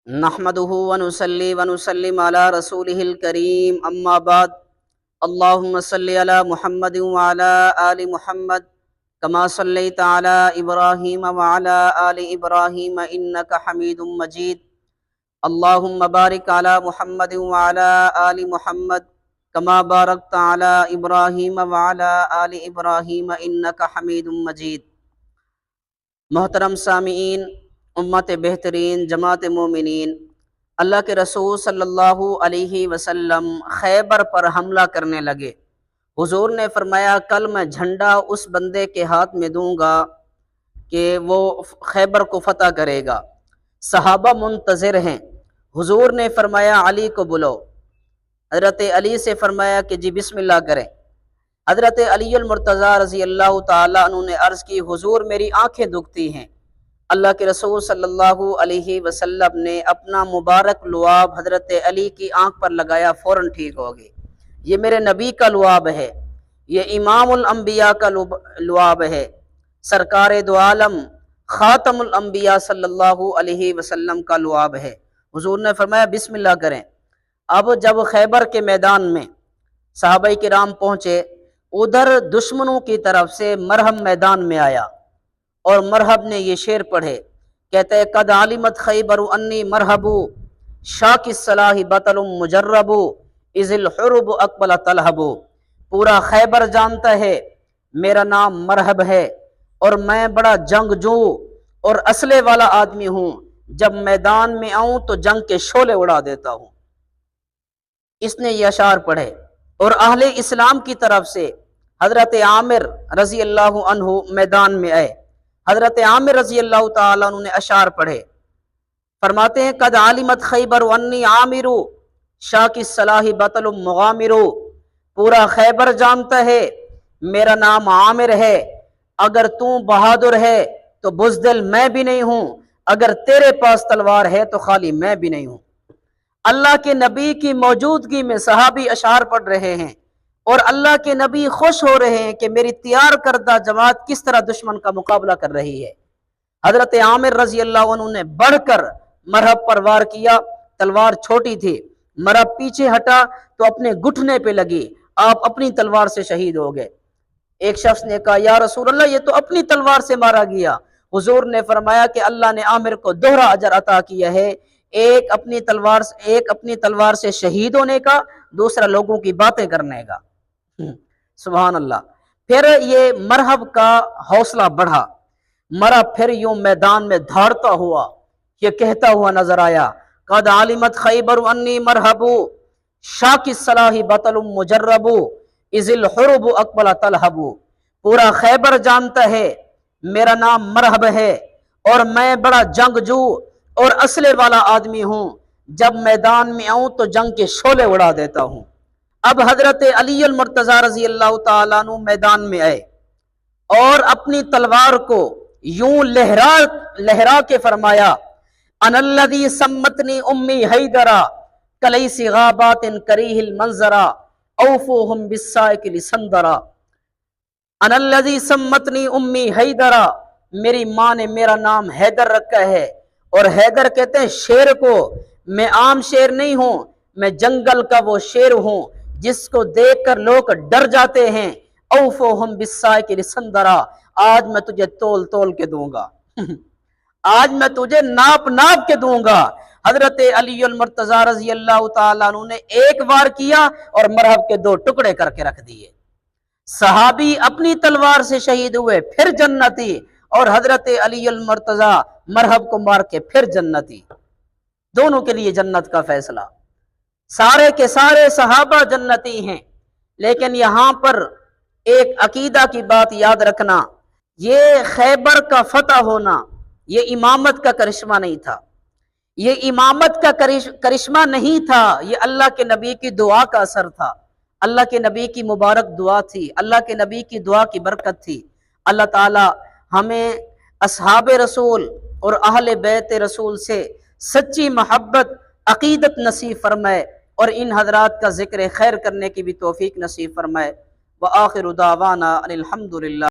نحمده ونصلي ونسلم على رسوله الكريم اما بعد اللهم صل على محمد وعلى آل محمد كما صليت على إبراهيم وعلى آل إبراهيم إنك حميد مجيد اللهم بارك على محمد وعلى آل محمد كما باركت على إبراهيم وعلى آل إبراهيم إنك حميد مجيد۔ محترم سامعین، امت بہترین جماعت مومنین، اللہ کے رسول صلی اللہ علیہ وسلم خیبر پر حملہ کرنے لگے۔ حضور نے فرمایا کل میں جھنڈا اس بندے کے ہاتھ میں دوں گا کہ وہ خیبر کو فتح کرے گا۔ صحابہ منتظر ہیں۔ حضور نے فرمایا علی کو بلاؤ۔ حضرت علی سے فرمایا کہ جی بسم اللہ کریں۔ حضرت علی المرتضیٰ رضی اللہ تعالیٰ عنہ نے عرض کی حضور میری آنکھیں دکھتی ہیں۔ اللہ کے رسول صلی اللہ علیہ وسلم نے اپنا مبارک لعاب حضرت علی کی آنکھ پر لگایا، فوراً ٹھیک ہو گئی۔ یہ میرے نبی کا لعاب ہے، یہ امام الانبیاء کا لعاب ہے، سرکار دو عالم خاتم الانبیاء صلی اللہ علیہ وسلم کا لعاب ہے۔ حضور نے فرمایا بسم اللہ کریں۔ اب جب خیبر کے میدان میں صحابہ کرام پہنچے، ادھر دشمنوں کی طرف سے مرہب میدان میں آیا اور مرہب نے یہ شعر پڑھے، کہتے ہیں قد علمت خیبر انی مرہب شاک الصلاح بطل مجرب اذ الحرب اقبل طلحب۔ پورا خیبر جانتا ہے میرا نام مرہب ہے اور میں بڑا جنگجو اور اسلحے والا آدمی ہوں، جب میدان میں آؤں تو جنگ کے شعلے اڑا دیتا ہوں۔ اس نے یہ اشعار پڑھے اور اہل اسلام کی طرف سے حضرت عامر رضی اللہ عنہ میدان میں آئے۔ حضرت عامر رضی اللہ تعالیٰ عنہ نے اشعار پڑھے، فرماتے ہیں قد علمت خیبر انی عامر شاک الصلاح بطل مغامر۔ پورا خیبر جانتا ہے میرا نام عامر ہے، اگر تو بہادر ہے تو بزدل میں بھی نہیں ہوں، اگر تیرے پاس تلوار ہے تو خالی میں بھی نہیں ہوں۔ اللہ کے نبی کی موجودگی میں صحابی اشعار پڑھ رہے ہیں اور اللہ کے نبی خوش ہو رہے ہیں کہ میری تیار کردہ جماعت کس طرح دشمن کا مقابلہ کر رہی ہے۔ حضرت عامر رضی اللہ عنہ نے بڑھ کر مرہب پر وار کیا، تلوار چھوٹی تھی، مرہب پیچھے ہٹا تو اپنے گھٹنے پہ لگی، آپ اپنی تلوار سے شہید ہو گئے۔ ایک شخص نے کہا یا رسول اللہ یہ تو اپنی تلوار سے مارا گیا۔ حضور نے فرمایا کہ اللہ نے عامر کو دوہرا اجر عطا کیا ہے، ایک اپنی تلوار سے شہید ہونے کا، دوسرا لوگوں کی باتیں کرنے کا۔ سبحان اللہ۔ پھر یہ مرہب کا حوصلہ بڑھا، مرہب پھر یوں میدان میں دھاڑتا ہوا یہ کہتا ہوا نظر آیا قد علمت خیبر انی مرہب شاک الصلاح بطل مجرب اذ الحرب اقبل طلحب۔ پورا خیبر جانتا ہے میرا نام مرہب ہے اور میں بڑا جنگجو اور اسلحے والا آدمی ہوں، جب میدان میں آؤں تو جنگ کے شعلے اڑا دیتا ہوں۔ اب حضرت علی المرتضیٰ رضی اللہ تعالیٰ عنہ میدان میں آئے اور اپنی تلوار کو یوں لہرا کے فرمایا انا الذی سمتنی امی حیدرا کلیس غابات کریہ المنظرا اوفوہم بالسائق لسندرا۔ انا الذی سمتنی امی حیدرا، میری ماں نے میرا نام حیدر رکھا ہے، اور حیدر کہتے ہیں شیر کو، میں عام شیر نہیں ہوں، میں جنگل کا وہ شیر ہوں جس کو دیکھ کر لوگ ڈر جاتے ہیں۔ اوفوہم بالسائق لسندرا، آج میں تجھے تول تول کے دوں گا، آج میں تجھے ناپ ناپ کے دوں گا۔ حضرت علی المرتضیٰ رضی اللہ تعالیٰ عنہ نے ایک وار کیا اور مرہب کے دو ٹکڑے کر کے رکھ دیے۔ صحابی اپنی تلوار سے شہید ہوئے پھر جنتی، اور حضرت علی المرتضیٰ مرہب کو مار کے پھر جنتی۔ دونوں کے لیے جنت کا فیصلہ، سارے کے سارے صحابہ جنتی ہیں۔ لیکن یہاں پر ایک عقیدہ کی بات یاد رکھنا، یہ خیبر کا فتح ہونا یہ امامت کا کرشمہ نہیں تھا، یہ امامت کا کرشمہ نہیں تھا، یہ اللہ کے نبی کی دعا کا اثر تھا، اللہ کے نبی کی مبارک دعا تھی، اللہ کے نبی کی دعا کی برکت تھی۔ اللہ تعالی ہمیں اصحاب رسول اور اہل بیت رسول سے سچی محبت عقیدت نصیب فرمائے اور ان حضرات کا ذکر خیر کرنے کی بھی توفیق نصیب فرمائے۔ وآخر دعوانا ان الحمد للہ۔